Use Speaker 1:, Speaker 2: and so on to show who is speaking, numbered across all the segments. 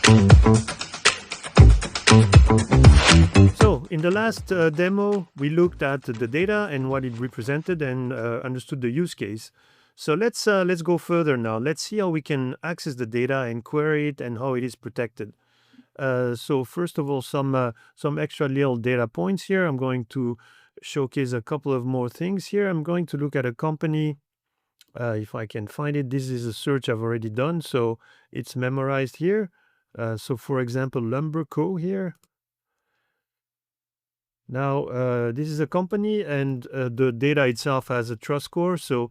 Speaker 1: So in the last demo, we looked at the data and what it represented and understood the use case. So let's go further now. Let's see how we can access the data and query it and how it is protected. So first of all, some extra little data points here. I'm going to showcase a couple of more things here. I'm going to look at a company. If I can find it, this is a search I've already done, so it's memorized here. So for example, Lumberco here. Now, this is a company, and the data itself has a trust score. So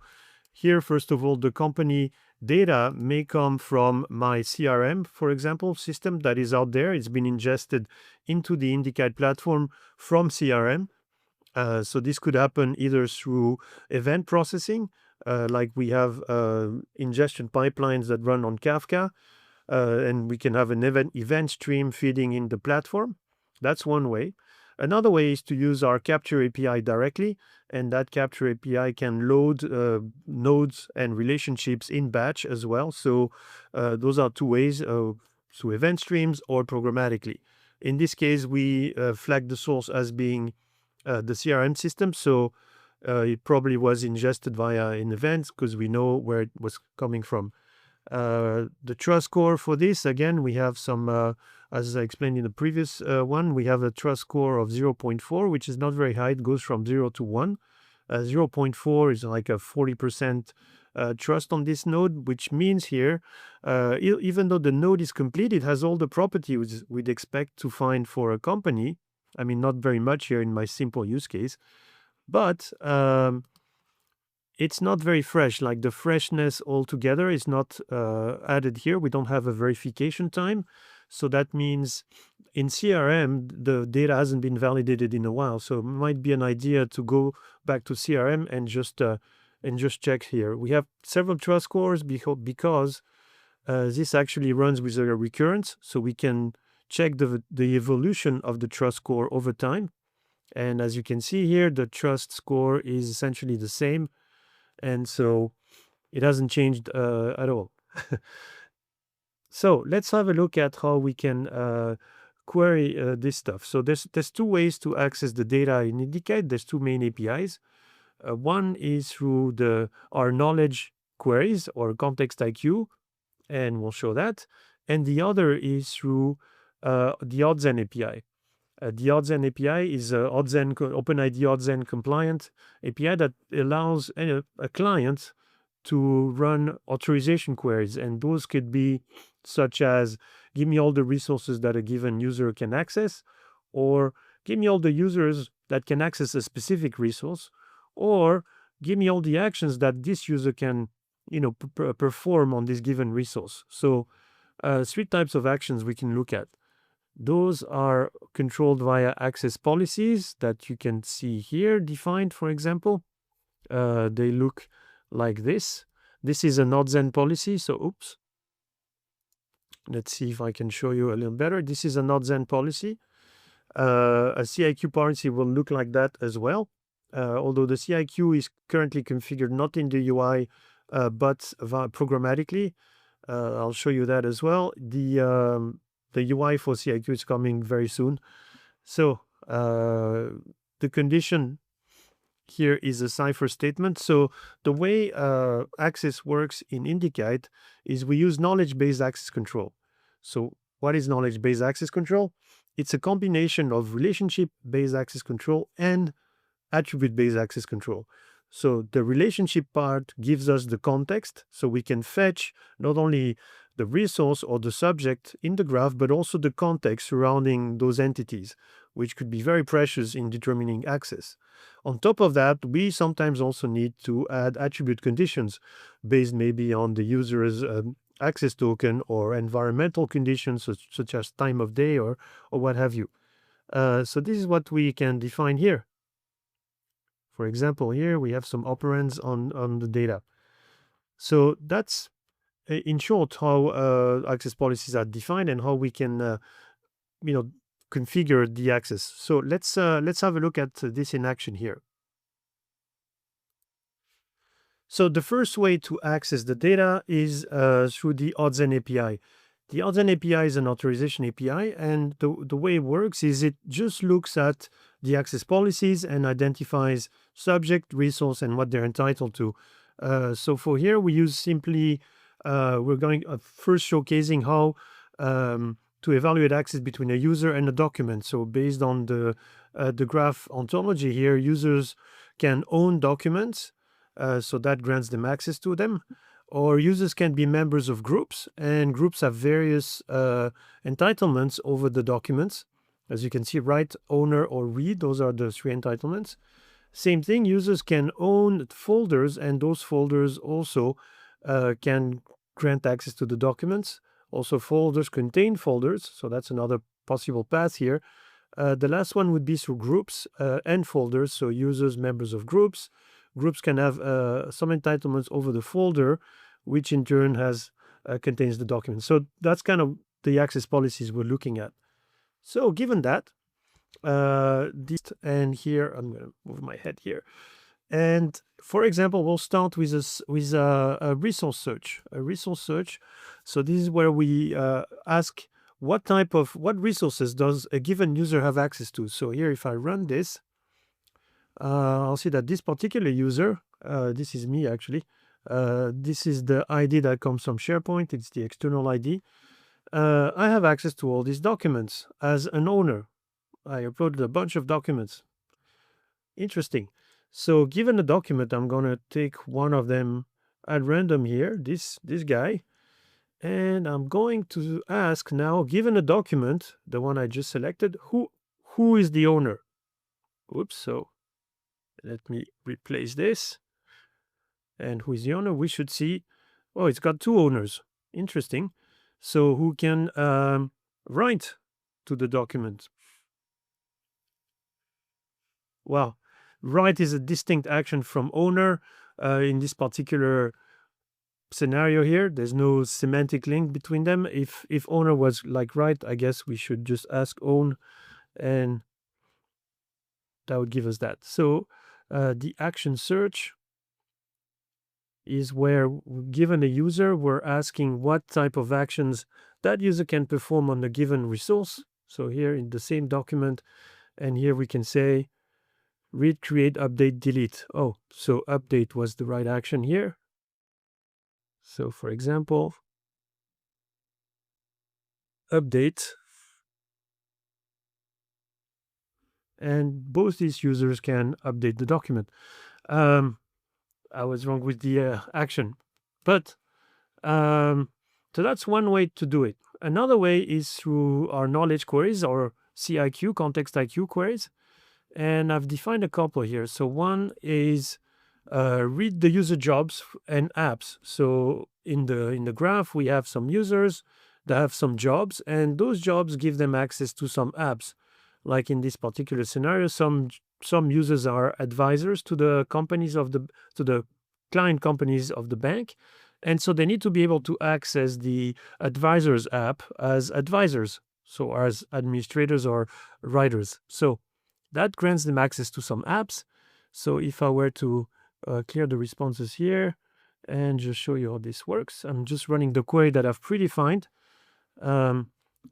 Speaker 1: here, first of all, the company data may come from my CRM, for example, system that is out there. It's been ingested into the IndyKite platform from CRM. So this could happen either through event processing, like we have ingestion pipelines that run on Kafka, and we can have an event stream feeding in the platform. That's one way. Another way is to use our Capture API directly, and that Capture API can load nodes and relationships in batch as well. So those are two ways, through event streams or programmatically. In this case, we flag the source as being the CRM system, so it probably was ingested via an event because we know where it was coming from. The trust score for this, again, we have some, as I explained in the previous one, we have a trust score of 0.4, which is not very high. It goes from 0 to 1. 0.4 is like a 40% trust on this node, which means here, even though the node is complete, it has all the properties we'd expect to find for a company. I mean, not very much here in my simple use case, but it's not very fresh. Like the freshness altogether is not added here. We don't have a verification time. So that means in CRM, the data hasn't been validated in a while. So it might be an idea to go back to CRM and just check here. We have several trust scores because this actually runs with a recurrence. So we can check the evolution of the trust score over time. And as you can see here, the trust score is essentially the same. And so it hasn't changed at all. So let's have a look at how we can query this stuff. So there's two ways to access the data in IndyKite. There's two main APIs. One is through our knowledge queries or context IQ, and we'll show that. And the other is through the OddsN API. The OddsN API is OpenID OddsN compliant API that allows a client to run authorization queries. And those could be such as, give me all the resources that a given user can access, or give me all the users that can access a specific resource, or give me all the actions that this user can perform on this given resource. So 3 types of actions we can look at. Those are controlled via access policies that you can see here defined, for example. They look like this. This is an OddsN policy. So, oops. Let's see if I can show you a little better. This is an OddsN policy. A CIQ policy will look like that as well. Although the CIQ is currently configured not in the UI, but programmatically. I'll show you that as well. The UI for CIQ is coming very soon. So the condition here is a cipher statement. So the way access works in IndyKite is we use knowledge-based access control. So what is knowledge-based access control? It's a combination of relationship-based access control and attribute-based access control. So the relationship part gives us the context, so we can fetch not only the resource or the subject in the graph, but also the context surrounding those entities, which could be very precious in determining access. On top of that, we sometimes also need to add attribute conditions based maybe on the user's access token or environmental conditions such as time of day or what have you. So this is what we can define here. For example, here we have some operands on the data. So that's, in short, how access policies are defined and how we can, configure the access. So let's have a look at this in action here. So the first way to access the data is through the OddsN API. The Authn API is an authorization API, and the way it works is it just looks at the access policies and identifies subject, resource, and what they're entitled to. So for here, we use simply, we're going first showcasing how to evaluate access between a user and a document. So based on the graph ontology here, users can own documents, so that grants them access to them. Or users can be members of groups, and groups have various entitlements over the documents. As you can see, write, owner, or read, those are the three entitlements. Same thing, users can own folders, and those folders also can grant access to the documents. Also, folders contain folders, so that's another possible path here. The last one would be through groups and folders, so users, members of groups. Groups can have some entitlements over the folder, which in turn contains the document. So that's kind of the access policies we're looking at. So given that, and here, I'm going to move my head here. And for example, we'll start with a resource search. So this is where we ask what resources does a given user have access to. So here, if I run this, I'll see that this particular user, this is me actually, this is the ID that comes from SharePoint. It's the external ID. I have access to all these documents as an owner. I uploaded a bunch of documents. Interesting. So given a document, I'm going to take one of them at random here, this guy. And I'm going to ask now, given a document, the one I just selected, who is the owner? Oops, so let me replace this. And who is the owner? We should see, oh, it's got two owners. Interesting. So who can write to the document? Well, write is a distinct action from owner. In this particular scenario here, there's no semantic link between them. If owner was like write, I guess we should just ask own, and that would give us that. So the action search is where, given a user, we're asking what type of actions that user can perform on a given resource. So here in the same document, and here we can say read, create, update, delete. Oh, so update was the right action here. So for example, update, and both these users can update the document. I was wrong with the action, but so that's one way to do it. Another way is through our knowledge queries, or CIQ, context IQ queries, and I've defined a couple here. So one is read the user jobs and apps. So in the graph, we have some users that have some jobs, and those jobs give them access to some apps. Like in this particular scenario, some users are advisors to the client companies of the bank, and so they need to be able to access the advisors app as advisors, so as administrators or writers. So that grants them access to some apps. So if I were to clear the responses here and just show you how this works, I'm just running the query that I've predefined.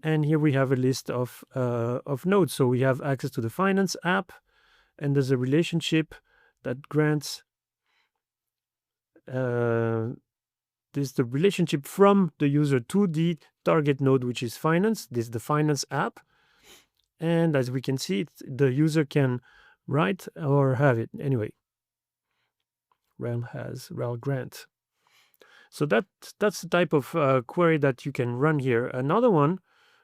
Speaker 1: And here we have a list of nodes. So we have access to the finance app, and there's a relationship that grants this the relationship from the user to the target node, which is finance. This is the finance app. And as we can see, the user can write or have it. Anyway, rel grant. So that's the type of query that you can run here. Another one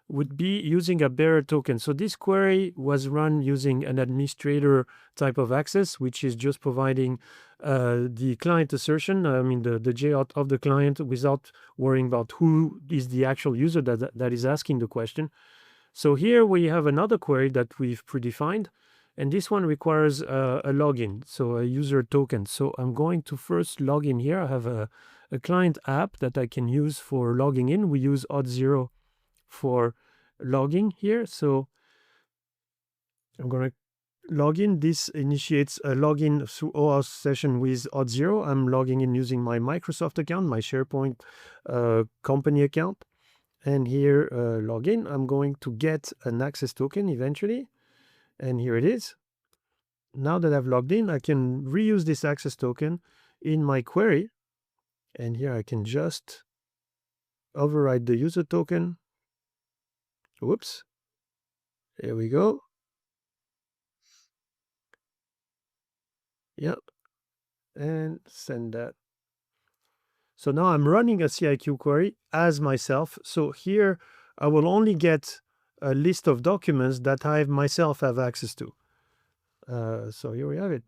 Speaker 1: would be using a bearer token. So this query was run using an administrator type of access, which is just providing the client assertion, the J-out of the client, without worrying about who is the actual user that is asking the question. So here we have another query that we've predefined, and this one requires a login, so a user token. So I'm going to first log in here. I have a client app that I can use for logging in. We use Auth0 for logging here. So I'm going to log in. This initiates a login through OAuth session with Auth0. I'm logging in using my Microsoft account, my SharePoint company account. And here, login, I'm going to get an access token eventually. And here it is. Now that I've logged in, I can reuse this access token in my query. And here I can just override the user token. Whoops. There we go. Yep. And send that. So now I'm running a CIQ query as myself. So here I will only get a list of documents that I myself have access to. So here we have it.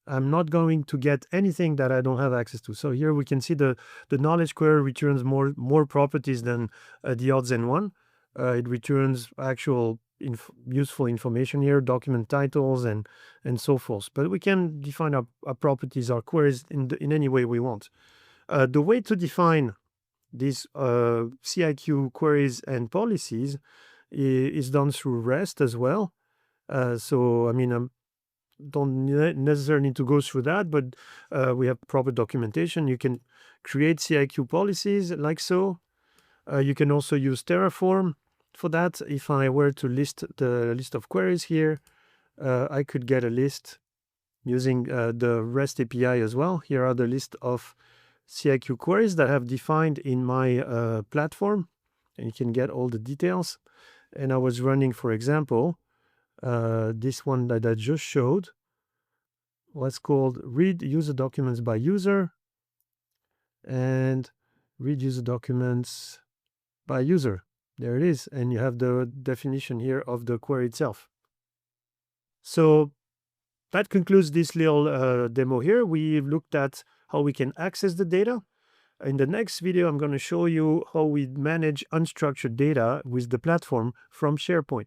Speaker 1: I'm not going to get anything that I don't have access to. So here we can see the knowledge query returns more properties than the odds n one. It returns actual useful information here, document titles and so forth. But we can define our properties, our queries in any way we want. The way to define these CIQ queries and policies is done through REST as well. So I mean, don't necessarily need to go through that, but we have proper documentation. You can create CIQ policies like so. You can also use Terraform for that. If I were to list the list of queries here, I could get a list using the REST API as well. Here are the list of CIQ queries that I have defined in my platform, and you can get all the details. And I was running, for example, this one that I just showed was called read user documents by user and read user documents by user. There it is. And you have the definition here of the query itself. So that concludes this little demo here. We've looked at how we can access the data. In the next video, I'm going to show you how we manage unstructured data with the platform from SharePoint.